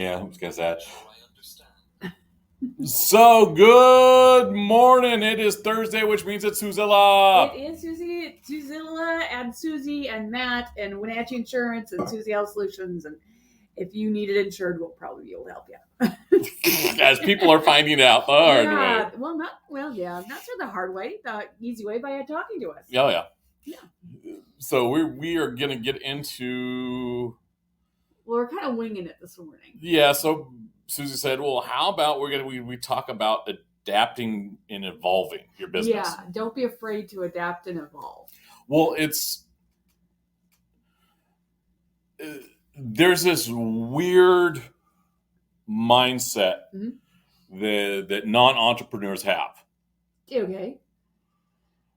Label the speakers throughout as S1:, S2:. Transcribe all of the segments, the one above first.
S1: Yeah, who's gonna say that? So good morning. It is Thursday, which means it's Suzilla.
S2: It is Suzie, Suzilla, and Suzie, and Matt, and Wenatchee Insurance, and Suzie Health Solutions. And if you need it insured, we'll probably be able to help you.
S1: As people are finding out the hard way.
S2: Well, not sort of the hard way, the easy way by talking to us.
S1: Oh yeah.
S2: Yeah.
S1: So we are gonna get into.
S2: Well, we're kind of winging it this morning.
S1: Yeah. So Suzie said, "Well, how about we talk about adapting and evolving your business?"
S2: Yeah. Don't be afraid to adapt and evolve.
S1: Well, there's this weird mindset that non-entrepreneurs have.
S2: Okay.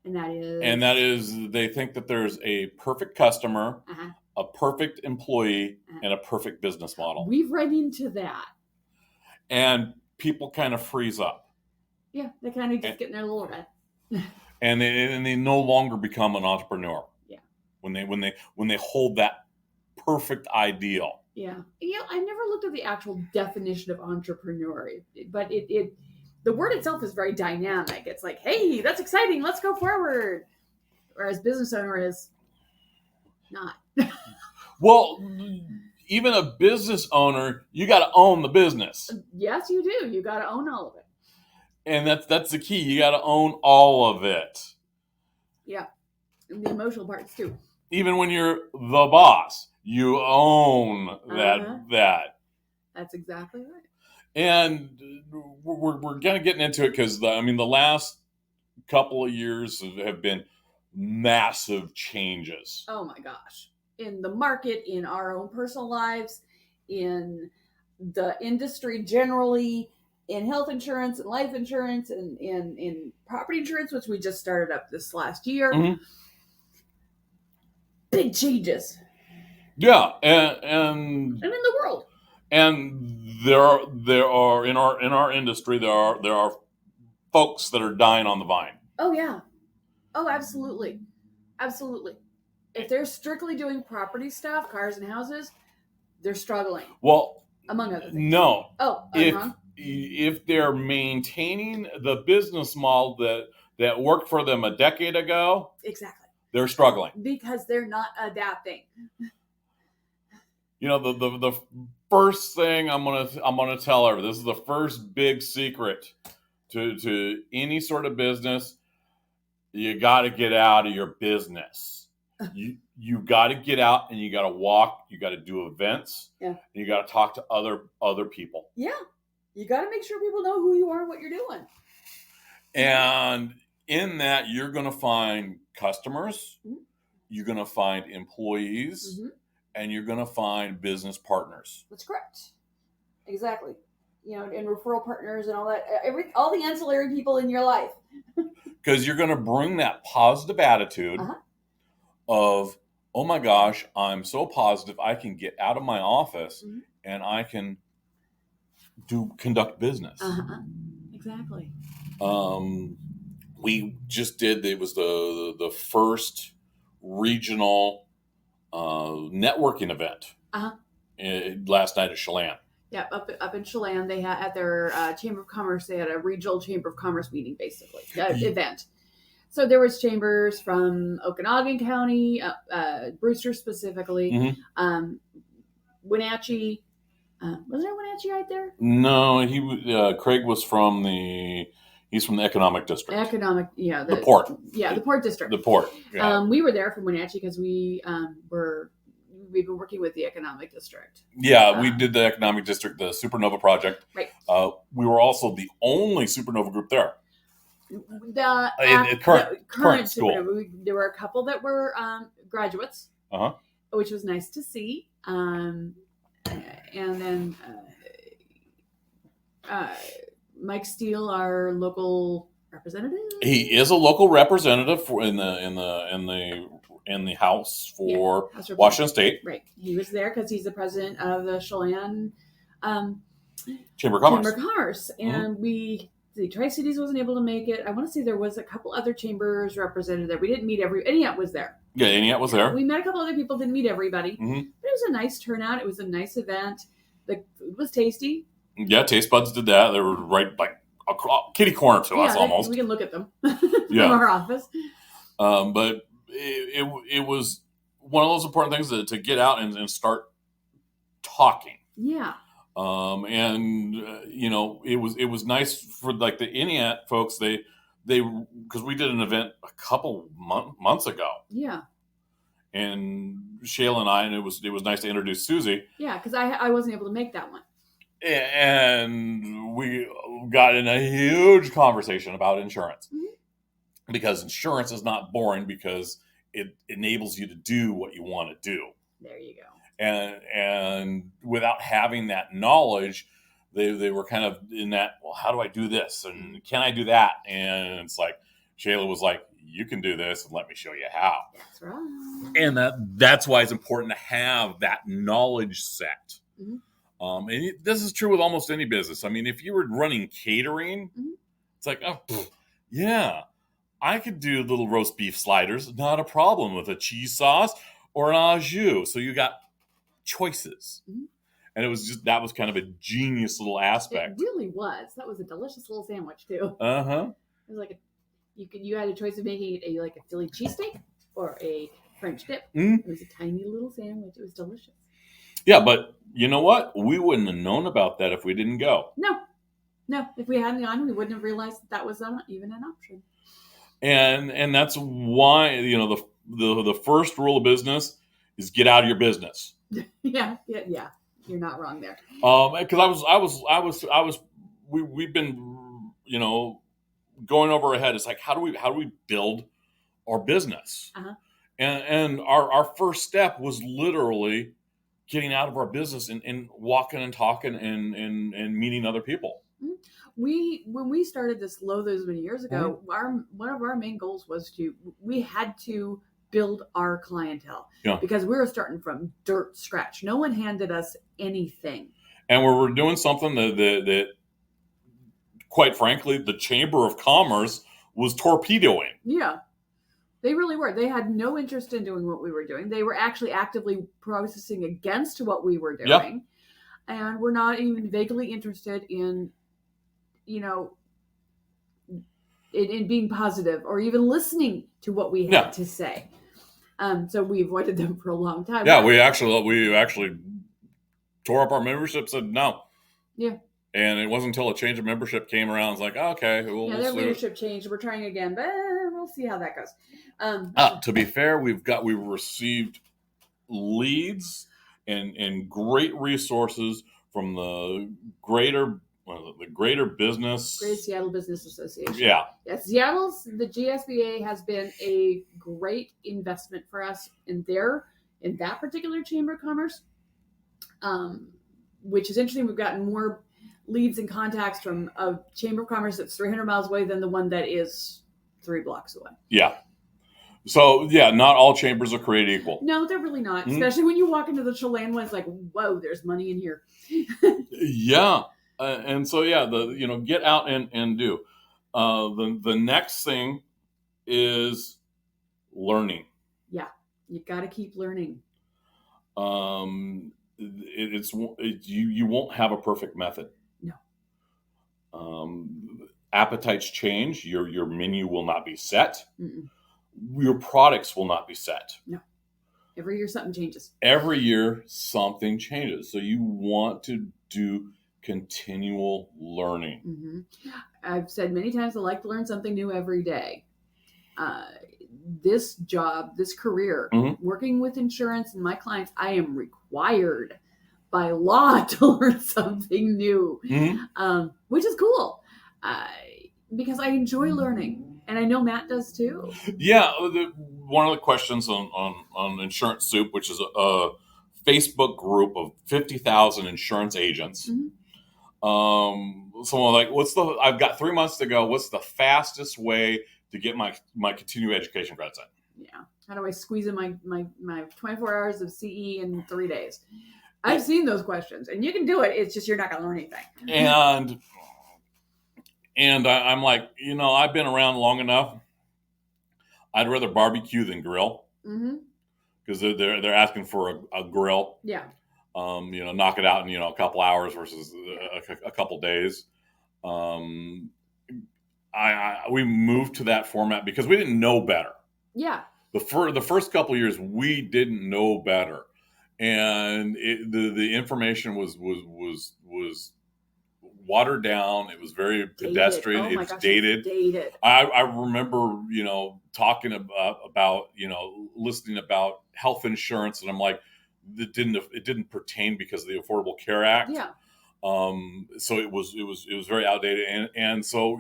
S2: And that is
S1: they think that there's a perfect customer, a perfect employee, and a perfect business model.
S2: We've run into that.
S1: And people kind of freeze up.
S2: Yeah, they kind of just get in their little red.
S1: and they no longer become an entrepreneur.
S2: Yeah.
S1: When they hold that perfect ideal.
S2: Yeah. Yeah, I never looked at the actual definition of entrepreneur, but the word itself is very dynamic. It's like, hey, that's exciting. Let's go forward. Whereas business owner is not.
S1: Well, even a business owner, you got to own the business.
S2: Yes, you do. You got to own all of it.
S1: And that's the key. You got to own all of it.
S2: Yeah. And the emotional parts too.
S1: Even when you're the boss, you own that.
S2: That's exactly right.
S1: And we're kind of getting into it because the last couple of years have been massive changes.
S2: Oh my gosh. In the market, in our own personal lives, in the industry generally, in health insurance and life insurance, and in property insurance, which we just started up this last year.
S1: Mm-hmm.
S2: Big changes.
S1: Yeah, and in
S2: the world.
S1: And there are in our industry there are folks that are dying on the vine.
S2: Oh yeah. Oh, absolutely. Absolutely. If they're strictly doing property stuff, cars and houses, they're struggling.
S1: Well,
S2: among other things.
S1: No.
S2: Oh, I'm wrong.
S1: If they're maintaining the business model that worked for them a decade ago,
S2: exactly,
S1: they're struggling
S2: because they're not adapting.
S1: You know, the first thing I'm gonna tell her, this is the first big secret to any sort of business. You got to get out of your business. You got to get out and you got to walk. You got to do events.
S2: Yeah.
S1: And you got to talk to other people.
S2: Yeah. You got to make sure people know who you are and what you're doing.
S1: And in that, you're going to find customers. Mm-hmm. You're going to find employees. Mm-hmm. And you're going to find business partners.
S2: That's correct. Exactly. You know, and referral partners and all that. All the ancillary people in your life.
S1: Because you're going to bring that positive attitude of, oh my gosh, I'm so positive I can get out of my office and I can conduct business.
S2: Exactly.
S1: We just did, it was the first regional networking event last night at Chelan.
S2: Yeah, up in Chelan, they had at their Chamber of Commerce. They had a regional Chamber of Commerce meeting, basically event. So there was chambers from Okanagan County, Brewster specifically, Wenatchee. Was there Wenatchee right there?
S1: No, Craig was from He's from the economic district.
S2: The
S1: port.
S2: Yeah, the port district.
S1: The port. Yeah.
S2: We were there from Wenatchee because we've been working with the economic district.
S1: Yeah, we did the economic district, the Supernova project.
S2: Right.
S1: We were also the only Supernova group there.
S2: The current school. Supernova. There were a couple that were graduates, which was nice to see. And then Mike Steele, our local representative.
S1: He is a local representative in the House for Washington State.
S2: Right. He was there because he's the president of the Chelan
S1: Chamber of
S2: Commerce. And the Tri-Cities wasn't able to make it. I want to say there was a couple other chambers represented there. We didn't meet Eniat was there.
S1: Yeah, Eniat was there.
S2: We met a couple other people, didn't meet everybody. But it was a nice turnout. It was a nice event. The food was tasty.
S1: Yeah, taste buds did that. They were right like kitty corner to us almost.
S2: We can look at them from our office.
S1: But it was one of those important things to get out and start talking.
S2: Yeah.
S1: It was nice for like the INEAT folks. They because we did an event a couple months ago.
S2: Yeah.
S1: And Shayla and I, and it was nice to introduce Suzie.
S2: Yeah, because I wasn't able to make that one.
S1: And we got in a huge conversation about insurance. Mm-hmm. Because insurance is not boring because it enables you to do what you want to do.
S2: There you go.
S1: And without having that knowledge, they were kind of in that, well, how do I do this? And can I do that? And it's like, Shayla was like, you can do this and let me show you how.
S2: That's right.
S1: And that's why it's important to have that knowledge set. Mm-hmm. This is true with almost any business. I mean, if you were running catering, mm-hmm. It's like, oh, yeah, I could do little roast beef sliders, not a problem, with a cheese sauce or an au jus. So you got choices. Mm-hmm. And that was kind of a genius little aspect.
S2: It really was. That was a delicious little sandwich too.
S1: Uh-huh.
S2: It was like you had a choice of making it a Philly cheesesteak or a French dip. Mm-hmm. It was a tiny little sandwich. It was delicious.
S1: Yeah, but you know what? We wouldn't have known about that if we didn't go.
S2: No. If we hadn't gone, we wouldn't have realized that was even an option.
S1: And that's why the first rule of business is get out of your business.
S2: Yeah. You're not wrong there.
S1: Because we've been going over our head. It's like how do we build our business? Uh-huh. And our first step was literally getting out of our business and walking and talking and meeting other people.
S2: When we started this those many years ago, mm-hmm. One of our main goals was we had to build our clientele, because we were starting from dirt scratch. No one handed us anything,
S1: and we were doing something that quite frankly, the Chamber of Commerce was torpedoing.
S2: Yeah, they really were. They had no interest in doing what we were doing. They were actually actively processing against what we were doing, and we're not even vaguely interested in in being positive or even listening to what we had to say. So we avoided them for a long time.
S1: Yeah, we actually tore up our membership, said no.
S2: Yeah.
S1: And it wasn't until a change of membership came around, it's like, okay.
S2: Their leadership changed. We're trying again, but we'll see how that goes.
S1: To be fair, we received leads and great resources from the Greater
S2: Seattle Business Association.
S1: Yeah.
S2: The GSBA has been a great investment for us in that particular Chamber of Commerce, which is interesting. We've gotten more leads and contacts from a Chamber of Commerce that's 300 miles away than the one that is 3 blocks away. Yeah.
S1: So, not all chambers are created equal.
S2: No, they're really not. Mm-hmm. Especially when you walk into the Chelan one, it's like, whoa, there's money in here.
S1: Yeah. And so, get out and do. The next thing is learning.
S2: Yeah, you got to keep learning.
S1: You won't have a perfect method.
S2: No.
S1: Appetites change. Your menu will not be set. Mm-mm. Your products will not be set.
S2: No. Every year something changes.
S1: So you want to do continual learning.
S2: Mm-hmm. I've said many times I like to learn something new every day. This job, this career, mm-hmm. working with insurance and my clients, I am required by law to learn something new, mm-hmm. Which is cool because I enjoy learning. And I know Matt does too.
S1: Yeah. One of the questions on Insurance Soup, which is a Facebook group of 50,000 insurance agents. Mm-hmm. Someone like, I've got 3 months to go. What's the fastest way to get my continuing education credits in?
S2: Yeah. How do I squeeze in my 24 hours of CE in 3 days? I've seen those questions and you can do it. It's just, you're not going to learn anything.
S1: And I'm like, I've been around long enough. I'd rather barbecue than grill. Mm-hmm. Because they're asking for a grill.
S2: Yeah.
S1: knock it out in, a couple hours versus a couple days. We moved to that format because we didn't know better.
S2: Yeah.
S1: The first couple of years, we didn't know better, and the information was watered down. It was very pedestrian.
S2: Oh my
S1: It's
S2: gosh,
S1: dated.
S2: Dated.
S1: I remember, talking about listening about health insurance, and I'm like, it didn't pertain because of the Affordable Care Act.
S2: Yeah.
S1: So it was very outdated, and so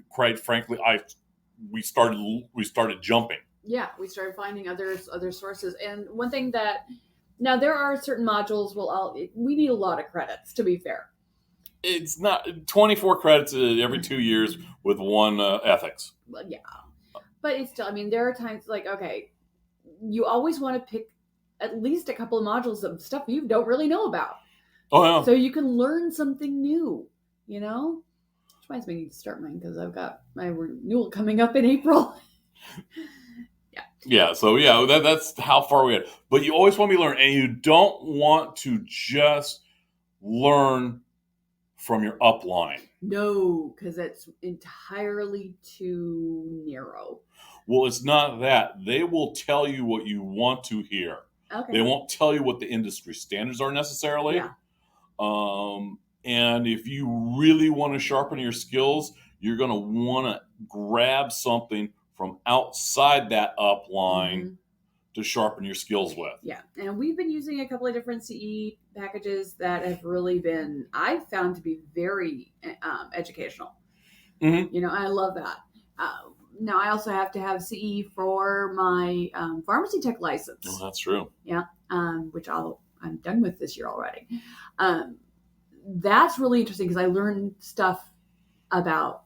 S1: quite frankly, we started jumping.
S2: Yeah, we started finding other sources, and one thing that now there are certain modules. We need a lot of credits, to be fair.
S1: It's not 24 credits every 2 years with one ethics.
S2: Well, yeah, but it's still. I mean, there are times like, okay, you always want to pick at least a couple of modules of stuff you don't really know about.
S1: Oh yeah.
S2: So you can learn something new. Which reminds me, I need to start mine because I've got my renewal coming up in April.
S1: Yeah. So yeah, that's how far we had. But you always want to be learning, and you don't want to just learn from your upline.
S2: No, because it's entirely too narrow.
S1: Well, it's not that. They will tell you what you want to hear.
S2: Okay.
S1: They won't tell you what the industry standards are necessarily.
S2: Yeah.
S1: And if you really want to sharpen your skills, you're going to want to grab something from outside that upline to sharpen your skills with.
S2: Yeah. And we've been using a couple of different CE packages that have really been, I've found to be very educational.
S1: Mm-hmm.
S2: I love that. Now I also have to have CE for my pharmacy tech license.
S1: Oh, that's true.
S2: Yeah. Which I'm done with this year already. That's really interesting because I learned stuff about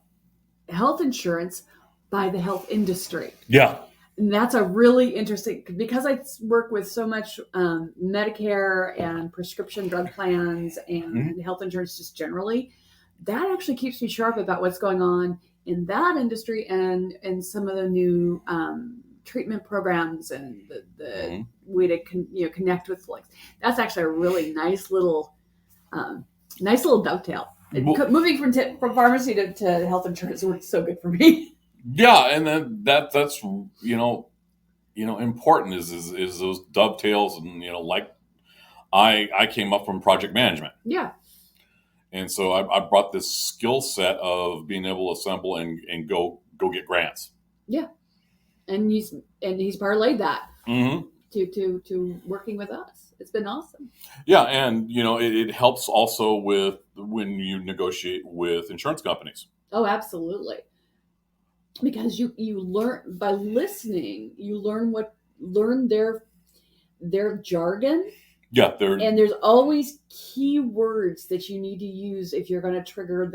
S2: health insurance by the health industry.
S1: Yeah.
S2: And that's a really interesting, because I work with so much Medicare and prescription drug plans and health insurance just generally, that actually keeps me sharp about what's going on in that industry and some of the new treatment programs and the way to connect with folks. That's actually a really nice little dovetail. Well, moving from pharmacy to health insurance works so good for me.
S1: Yeah, and then that's important is those dovetails, and like I came up from project management.
S2: Yeah.
S1: And so I brought this skill set of being able to assemble and go get grants.
S2: Yeah, and he's parlayed that to working with us. It's been awesome.
S1: Yeah, and it helps also with when you negotiate with insurance companies.
S2: Oh, absolutely. Because you learn by listening, you learn their jargon.
S1: Yeah,
S2: and there's always key words that you need to use if you're going to trigger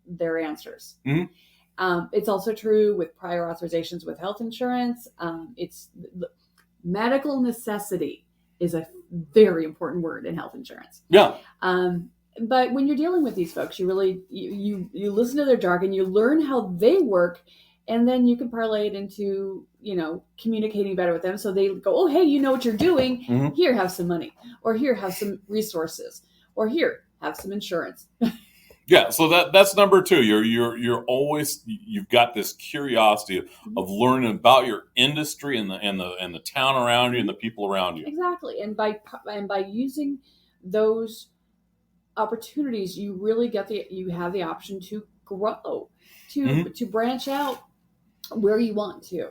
S2: their answers. It's also true with prior authorizations with health insurance. It's medical necessity is a very important word in health insurance.
S1: Yeah.
S2: But when you're dealing with these folks, you really you listen to their jargon, you learn how they work, and then you can parlay it into communicating better with them. So they go, oh, hey, you know what you're doing. Here, have some money, or here, have some resources, or here, have some insurance.
S1: Yeah, so that's number 2. You're always, you've got this curiosity of learning about your industry and the town around you and the people around you.
S2: Exactly, and by using those opportunities, you really you have the option to grow, to branch out where you want to.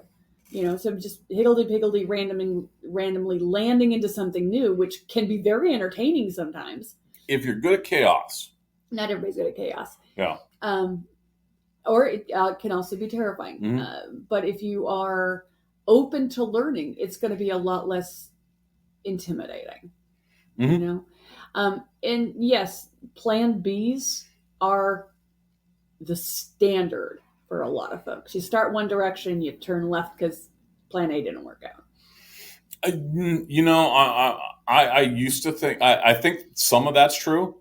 S2: So just higgledy-piggledy randomly landing into something new, which can be very entertaining sometimes.
S1: If you're good at chaos.
S2: Not everybody's good at chaos.
S1: Yeah.
S2: Or it can also be terrifying. But if you are open to learning, it's going to be a lot less intimidating. And yes, plan Bs are the standard for a lot of folks. You start one direction, you turn left because plan A didn't work out.
S1: I used to think, I think some of that's true.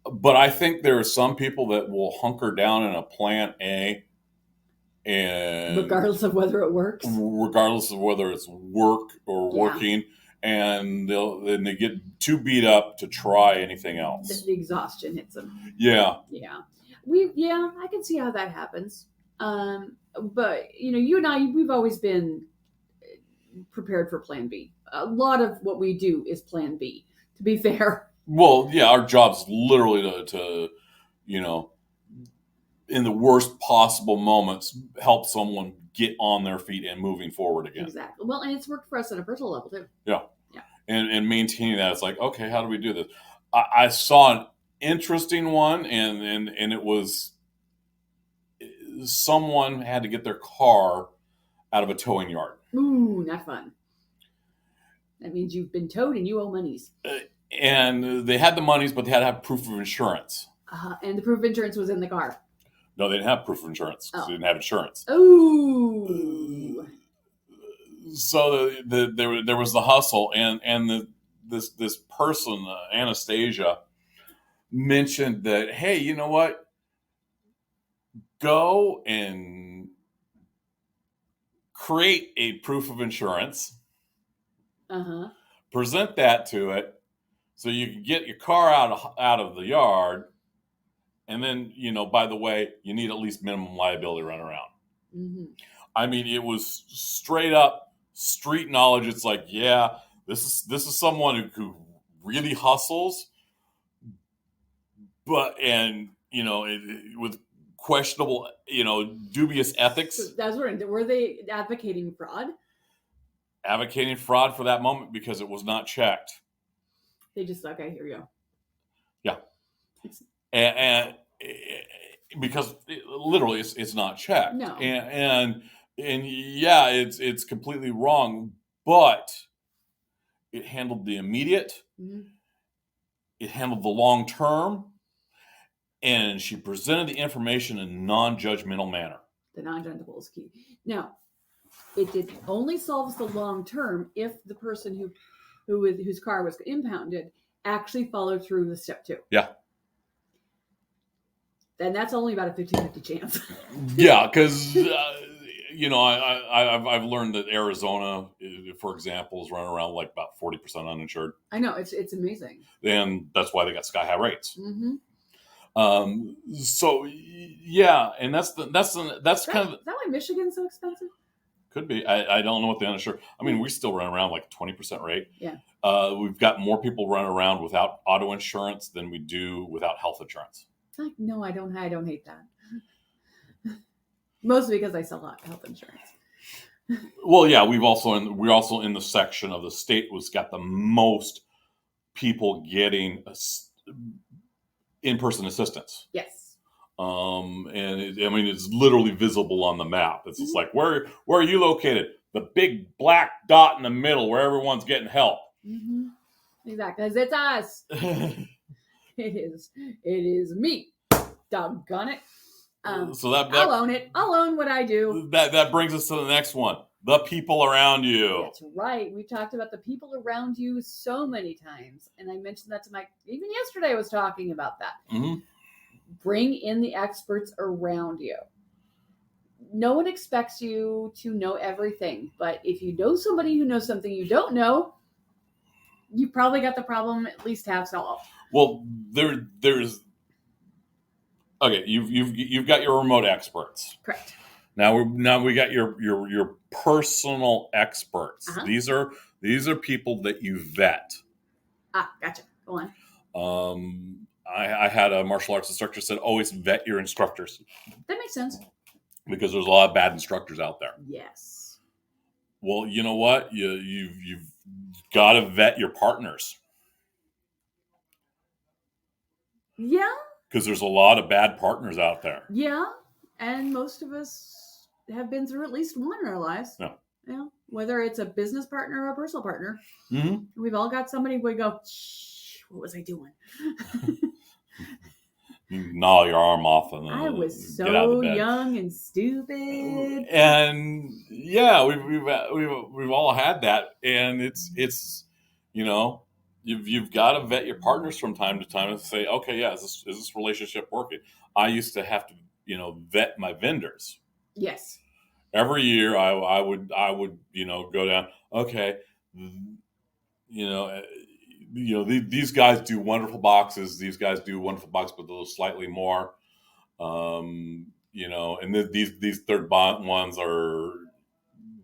S1: But I think there are some people that will hunker down in a plan A, and
S2: regardless of whether it works,
S1: regardless of whether it's work or working, and they get too beat up to try anything else.
S2: The exhaustion hits them.
S1: Yeah.
S2: I can see how that happens. But you and I, we've always been prepared for Plan B. A lot of what we do is Plan B. To be fair.
S1: Well, yeah, our job's literally to in the worst possible moments, help someone get on their feet and moving forward again.
S2: Exactly. Well, and it's worked for us at a personal level too.
S1: Yeah. And maintaining that, it's like, okay, how do we do this? I saw an interesting one, and it was someone had to get their car out of a towing yard.
S2: Ooh, not fun. That means you've been towed and you owe monies.
S1: And they had the monies, but they had to have proof of insurance.
S2: And the proof of insurance was in the car.
S1: No, they didn't have proof of insurance because they didn't have insurance.
S2: Ooh.
S1: So there was the hustle, and this person, Anastasia, mentioned that, hey, you know what? Go and create a proof of insurance. Present that to it, so you can get your car out of the yard, and then by the way, you need at least minimum liability run around.
S2: Mm-hmm.
S1: I mean, it was straight up street knowledge. It's like, yeah, this is someone who really hustles, but with questionable, dubious ethics.
S2: So that's were they advocating fraud?
S1: Advocating fraud for that moment because it was not checked.
S2: They just okay, here you go.
S1: Yeah, and because literally it's not checked.
S2: No,
S1: and yeah, it's completely wrong. But it handled the immediate.
S2: Mm-hmm.
S1: It handled the long term, and she presented the information in a non-judgmental manner.
S2: The non-judgmental is key. Now, it only solves the long term if the person whose car was impounded actually followed through with step 2.
S1: Yeah.
S2: Then that's only about a 50-50 chance.
S1: Yeah, because I've learned that Arizona, for example, is running around like about 40% uninsured.
S2: I know, it's amazing,
S1: and that's why they got sky high rates.
S2: Mm-hmm.
S1: So yeah, and that's kind of.
S2: Is that why Michigan's so expensive?
S1: Could be. I don't know what the uninsured. I mean, we still run around like 20% rate.
S2: Yeah.
S1: We've got more people running around without auto insurance than we do without health insurance.
S2: No, I don't hate that. Mostly because I sell health insurance.
S1: Well, yeah, we're also in the section of the state was got the most people getting in-person assistance.
S2: Yes.
S1: And it's literally visible on the map. It's just like, where are you located? The big black dot in the middle where everyone's getting help.
S2: Mm-hmm. Exactly, because it's us. It is me. Doggone it.
S1: So that
S2: I'll own it. I'll own what I do.
S1: That brings us to the next one. The people around you.
S2: That's right. We talked about the people around you so many times. And I mentioned that to Mike. Even yesterday I was talking about that.
S1: Mm-hmm.
S2: Bring in the experts around you. No one expects you to know everything. But if you know somebody who knows something you don't know, you probably got the problem at least half solved.
S1: Well, there's okay. You've got your remote experts.
S2: Correct.
S1: Now we got your personal experts.
S2: Uh-huh.
S1: These are people that you vet.
S2: Gotcha. Go on.
S1: I had a martial arts instructor said always vet your instructors.
S2: That makes sense.
S1: Because there's a lot of bad instructors out there.
S2: Yes.
S1: Well, you know what? You've got to vet your partners.
S2: Yeah.
S1: Because there's a lot of bad partners out there.
S2: Yeah. And most of us have been through at least one in our lives.
S1: Yeah.
S2: Yeah. Whether it's a business partner or a personal partner.
S1: Mm-hmm.
S2: We've all got somebody we go, shh, what was I doing?
S1: You gnaw your arm off and
S2: I was
S1: get out of
S2: so
S1: bed.
S2: Young and stupid.
S1: And yeah, we've all had that, and it's you've got to vet your partners from time to time and say, okay, yeah, is this relationship working? I used to have to vet my vendors.
S2: Yes.
S1: Every year I would go down. Okay, these guys do wonderful boxes. These guys do wonderful boxes, but those slightly more. And these third ones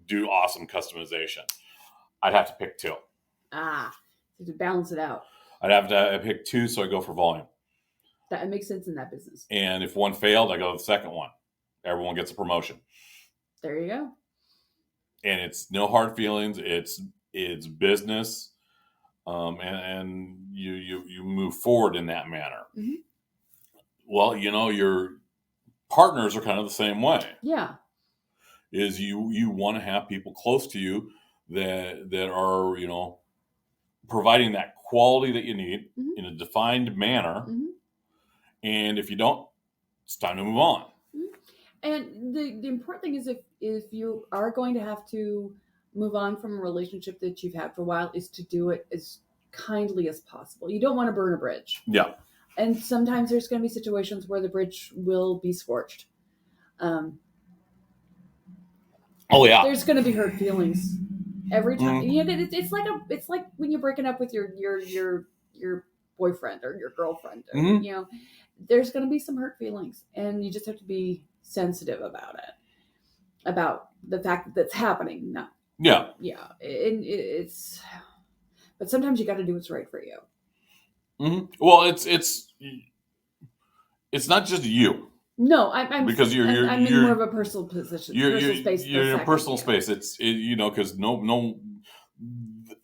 S1: do awesome customization. I'd have to pick two.
S2: To balance it out.
S1: I'd have to pick two, so I go for volume.
S2: That makes sense in that business.
S1: And if one failed, I go to the second one. Everyone gets a promotion.
S2: There you go.
S1: And it's no hard feelings. It's business, and you move forward in that manner.
S2: Mm-hmm.
S1: Well, your partners are kind of the same way.
S2: Yeah.
S1: Is you want to have people close to you that are providing that quality that you need
S2: mm-hmm.
S1: in a defined manner.
S2: Mm-hmm.
S1: And if you don't, it's time to move on.
S2: And the important thing is if you are going to have to move on from a relationship that you've had for a while, is to do it as kindly as possible. You don't want to burn a bridge.
S1: Yeah.
S2: And sometimes there's going to be situations where the bridge will be scorched.
S1: Oh yeah.
S2: There's going to be hurt feelings every time. Mm-hmm. It's like when you're breaking up with your boyfriend or your girlfriend. Or,
S1: mm-hmm.
S2: There's going to be some hurt feelings, and you just have to be sensitive about it, about the fact that that's happening. No.
S1: Yeah.
S2: Yeah. But sometimes you got to do what's right for you.
S1: Mm-hmm. Well, it's not just you.
S2: No, I'm
S1: because you're
S2: in more of a personal position. You're
S1: in a personal space. It's because no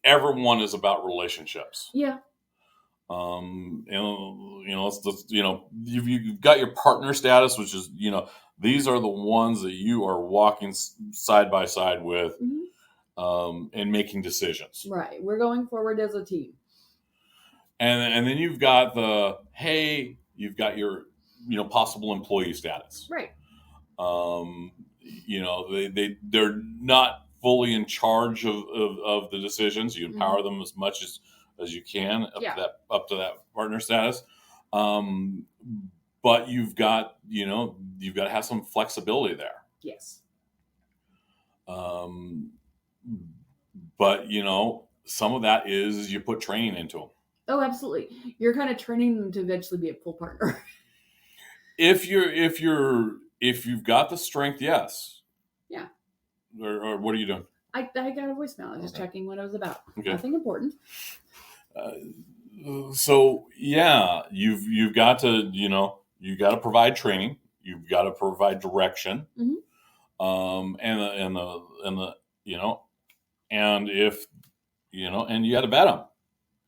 S1: everyone is about relationships.
S2: Yeah.
S1: You've got your partner status, which is these are the ones that you are walking side by side with,
S2: mm-hmm.
S1: And making decisions.
S2: Right, we're going forward as a team.
S1: And then you've got you've got your possible employee status.
S2: Right.
S1: They're not fully in charge of the decisions. You empower mm-hmm. them as much as you can up to that partner status. But you've got to have some flexibility there.
S2: Yes.
S1: But some of that is you put training into them.
S2: Oh, absolutely. You're kind of training them to eventually be a full partner.
S1: If you've got the strength, yes.
S2: Yeah.
S1: Or what are you doing?
S2: I got a voicemail. I was just checking what it was about.
S1: Okay.
S2: Nothing important.
S1: So yeah, you've got to you got to provide training. You've got to provide direction.
S2: Mm-hmm.
S1: And if and you got to bet them.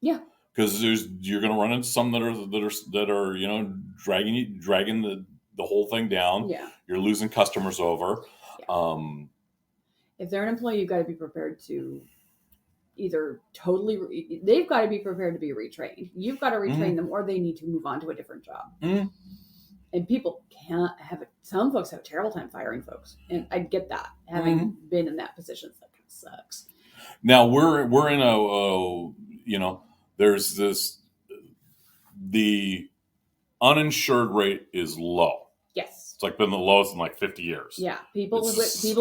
S2: Yeah.
S1: Because you're going to run into some that are dragging the whole thing down.
S2: Yeah.
S1: You're losing customers over.
S2: Yeah. If they're an employee, you've got to be prepared to either they've got to be prepared to be retrained. You've got to retrain mm-hmm. them, or they need to move on to a different job.
S1: Mm-hmm.
S2: And people can't have it. Some folks have a terrible time firing folks. And I get that, having mm-hmm. been in that position. That kind of sucks.
S1: Now we're in there's the uninsured rate is low.
S2: Yes.
S1: It's like been the lowest in like 50 years.
S2: Yeah. People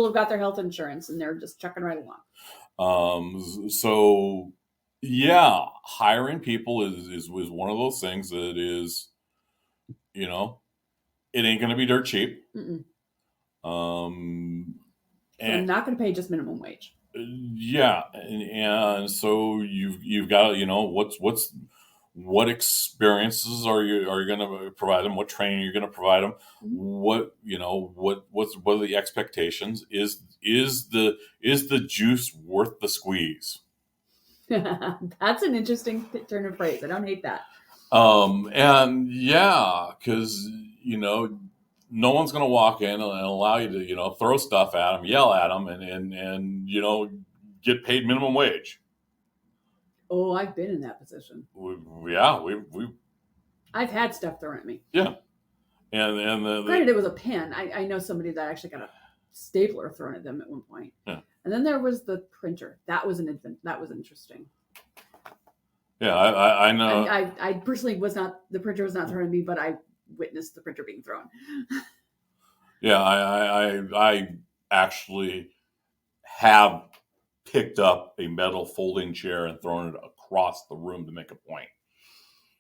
S2: have got their health insurance and they're just chucking right along.
S1: So yeah, hiring people is one of those things that is, it ain't going to be dirt cheap.
S2: Mm-mm. And not going to pay just minimum wage.
S1: Yeah, and so you've got what experiences are you going to provide them? What training you're going to provide them? Mm-hmm. What are the expectations? Is the juice worth the squeeze?
S2: That's an interesting turn of phrase. I don't hate that.
S1: And yeah, because no one's going to walk in and allow you to, throw stuff at them, yell at them, and get paid minimum wage.
S2: Oh, I've been in that position. I've had stuff thrown at me.
S1: Yeah,
S2: granted, it was a pen. I know somebody that actually got a stapler thrown at them at one point.
S1: Yeah.
S2: And then there was the printer. That was interesting.
S1: Yeah, I know.
S2: I personally the printer was not thrown at me, but I witnessed the printer being thrown.
S1: Yeah, I actually have picked up a metal folding chair and thrown it across the room to make a point.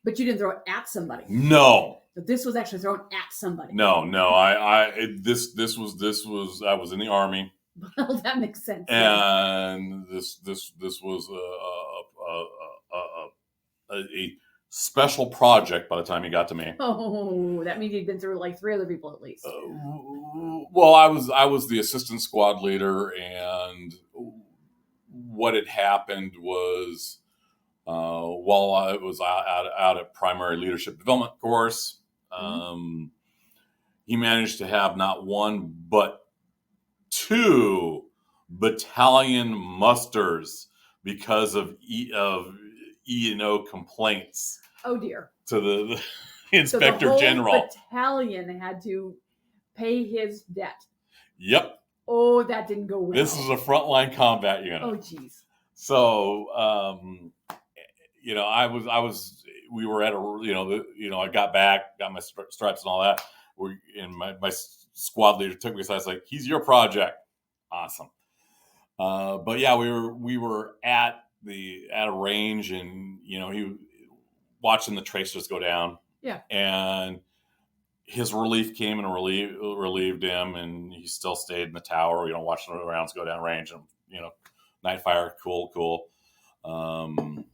S2: But you didn't throw it at somebody.
S1: No.
S2: But this was actually thrown at somebody.
S1: No. I was in the Army.
S2: Well, that makes sense.
S1: And this was a special project by the time he got to me.
S2: Oh, that means he'd been through like 3 other people at least.
S1: Well, I was the assistant squad leader, and what had happened was while I was out at primary leadership development course, he managed to have not one but 2 battalion musters because of E&O complaints.
S2: Oh dear!
S1: To the inspector
S2: so the whole
S1: general.
S2: Battalion had to pay his debt.
S1: Yep.
S2: Oh, that didn't go well.
S1: This is a frontline combat unit.
S2: Oh, geez.
S1: So, we were at I got back, got my stripes and all that. My squad leader took me aside. It's like, he's your project. Awesome. But yeah, we were at a range, and he watching the tracers go down.
S2: Yeah. And
S1: his relief came and relieved him, and he still stayed in the tower, watching the rounds go down range, and night fire, cool. And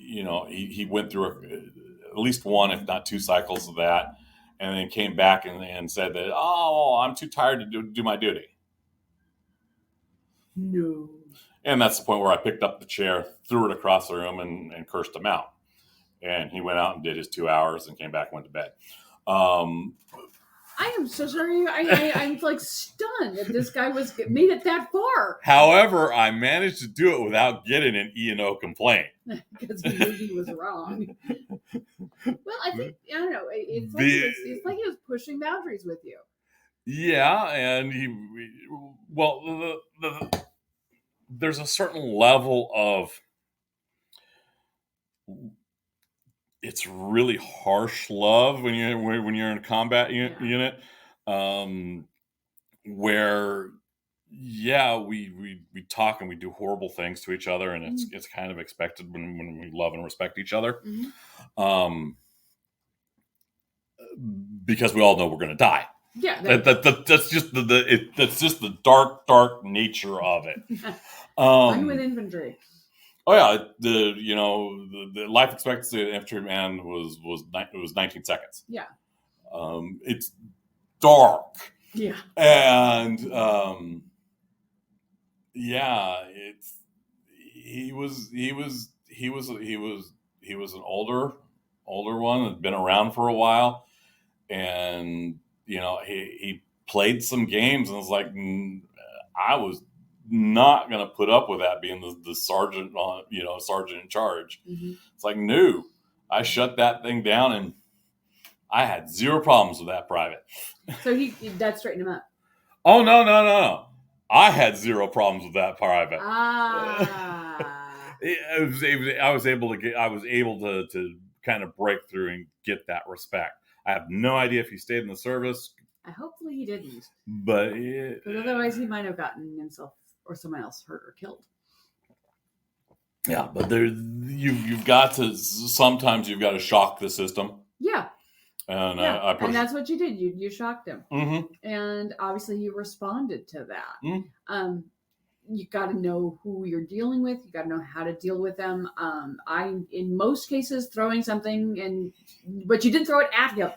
S1: he went through at least 1, if not 2 cycles of that, and then came back and said that, I'm too tired to do my duty.
S2: No.
S1: And that's the point where I picked up the chair, threw it across the room, and cursed him out. And he went out and did his 2 hours and came back and went to bed.
S2: I am so sorry. I'm like stunned that this guy made it that far.
S1: However, I managed to do it without getting an E&O complaint.
S2: Because he knew he was wrong. Well, I think, I don't know. It's like he was pushing boundaries with you.
S1: Yeah, and there's a certain level of, it's really harsh love when you're in a combat unit, where we talk and we do horrible things to each other, and it's kind of expected when we love and respect each other, because we all know we're going to die.
S2: Yeah,
S1: that's just the dark nature of it.
S2: I'm with infantry.
S1: Oh yeah, the life expectancy of an infantryman was 19 seconds.
S2: Yeah.
S1: It's dark.
S2: Yeah.
S1: And he was an older one, had been around for a while, and he played some games, and was like, I was not going to put up with that, being the sergeant on, sergeant in charge. It's like, no, I shut that thing down, and I had 0 problems with that private.
S2: So that straightened him up.
S1: Oh, no. I had 0 problems with that private. I was able to kind of break through and get that respect. I have no idea if he stayed in the service.
S2: Hopefully he didn't.
S1: But
S2: because otherwise he might have gotten himself or someone else hurt or killed.
S1: Yeah, but you've got to, sometimes you've got to shock the system.
S2: Yeah.
S1: And
S2: and that's what you did. You shocked him.
S1: Mm-hmm.
S2: And obviously he responded to that.
S1: Mm-hmm.
S2: You got to know who you're dealing with. You got to know how to deal with them. In most cases, throwing something, but you didn't throw it at him.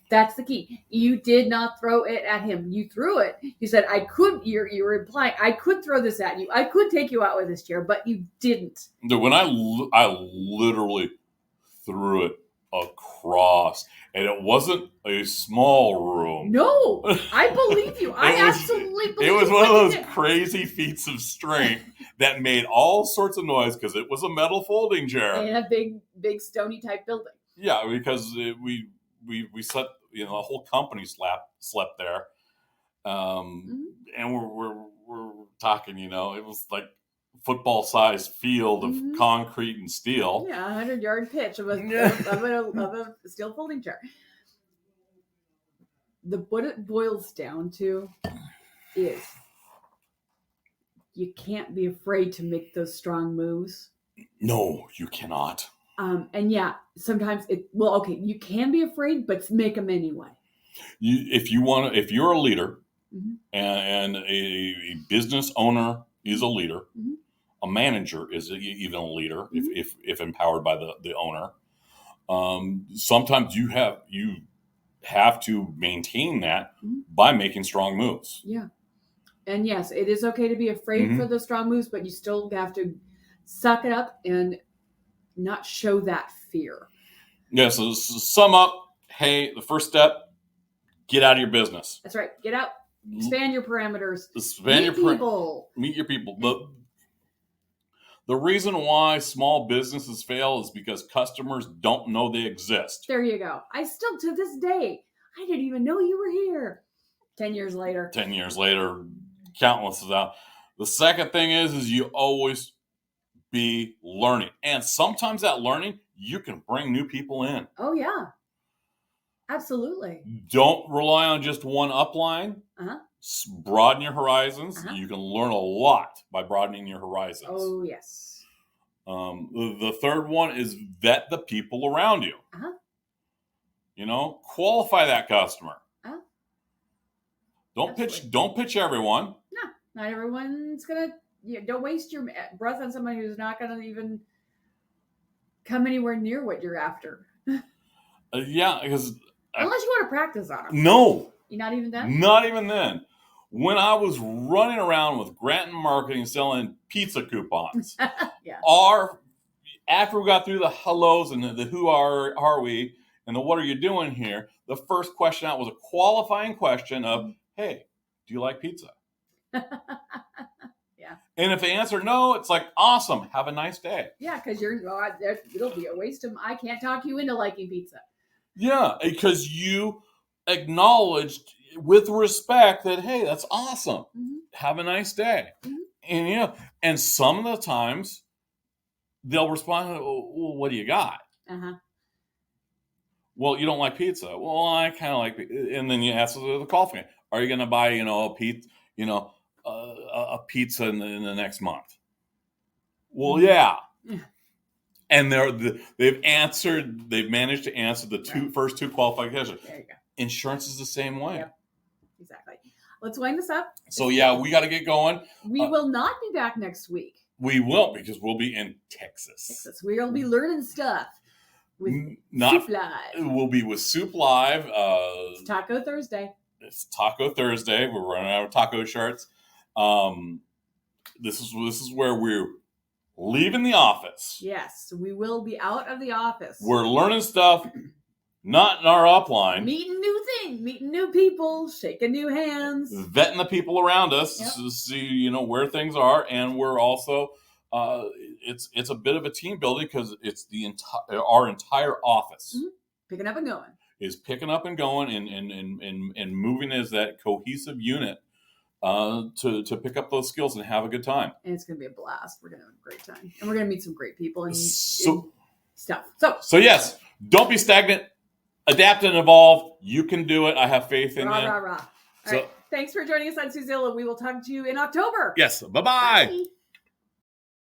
S2: That's the key. You did not throw it at him. You threw it. You said, I could, you were implying, I could throw this at you. I could take you out with this chair, but you didn't.
S1: When I literally threw it across, and it wasn't a small room.
S2: No, I believe you. Absolutely believe you.
S1: It was one of those crazy feats of strength that made all sorts of noise because it was a metal folding chair.
S2: In a big stony type building.
S1: Yeah, because we slept, the whole company slept there. And we're talking, it was like football-sized field of concrete and steel.
S2: Yeah, 100-yard pitch of a steel folding chair. What it boils down to is you can't be afraid to make those strong moves.
S1: No, you cannot.
S2: And yeah, sometimes you can be afraid, but make them anyway.
S1: If you're a leader, mm-hmm. and a business owner is a leader, mm-hmm. a manager is even a leader, mm-hmm. if empowered by the owner. Sometimes you have to maintain that, mm-hmm. by making strong moves.
S2: Yeah. And yes, it is okay to be afraid, mm-hmm. for the strong moves, but you still have to suck it up and not show that fear.
S1: Yeah, so sum up, hey, the first step, get out of your business.
S2: That's right. Get out. Expand your parameters.
S1: Meet your people. The reason why small businesses fail is because customers don't know they exist.
S2: There you go. I still, to this day, I didn't even know you were here. 10 years later.
S1: 10 years later, countless is out. The second thing is you always be learning. And sometimes that learning, you can bring new people in.
S2: Oh, yeah. Absolutely.
S1: Don't rely on just one upline.
S2: Uh-huh.
S1: Broaden your horizons.
S2: Uh-huh.
S1: You can learn a lot by broadening your horizons.
S2: Oh, yes.
S1: The third one is vet the people around you.
S2: Uh-huh.
S1: Qualify that customer.
S2: Uh-huh.
S1: Don't pitch everyone.
S2: No, not everyone's gonna. Don't waste your breath on somebody who's not gonna even come anywhere near what you're after.
S1: Yeah, because
S2: unless you want to practice on them.
S1: No.
S2: You're not even then?
S1: Not even then. When I was running around with Granton Marketing selling pizza coupons,
S2: yeah.
S1: After we got through the hellos and the who are we and the what are you doing here, the first question out was a qualifying question of, hey, do you like pizza?
S2: Yeah.
S1: And if they answer no, it's like, awesome, have a nice day.
S2: Yeah, because it'll be a waste of, I can't talk you into liking pizza.
S1: Yeah, because you acknowledged with respect that, hey, that's awesome. Mm-hmm. Have a nice day. Mm-hmm. And some of the times they'll respond, well, what do you got?
S2: Uh-huh.
S1: Well, you don't like pizza. Well, I kind of like pizza. And then you ask the qualifying, are you going to buy, a pizza, a pizza in the next month? Well, yeah. And they've managed to answer the first two qualifying questions.
S2: There you go.
S1: Insurance is the same way.
S2: Yep. Exactly. Let's wind this up.
S1: So yeah, we got to get going.
S2: We will not be back next week.
S1: We will, because we'll be in Texas.
S2: We'll be learning stuff with Soup Live.
S1: We'll be with Soup Live.
S2: It's Taco Thursday.
S1: It's Taco Thursday. We're running out of taco shirts. This is where we're leaving the office.
S2: Yes, we will be out of the office.
S1: We're learning stuff, not in our upline.
S2: Meeting new things, meeting new people, shaking new hands.
S1: Vetting the people around us to see, where things are. And we're also, it's a bit of a team building because it's our entire office.
S2: Mm-hmm. Picking up and going.
S1: Is picking up and going and moving as that cohesive unit to pick up those skills and have a good time.
S2: And it's going to be a blast. We're going to have a great time. And we're going to meet some great people and stuff. So
S1: yes, don't be stagnant. Adapt and evolve. You can do it. I have faith in you.
S2: Rah. All right. Thanks for joining us on Suzie. We will talk to you in October.
S1: Yes. Bye-bye.
S2: Bye.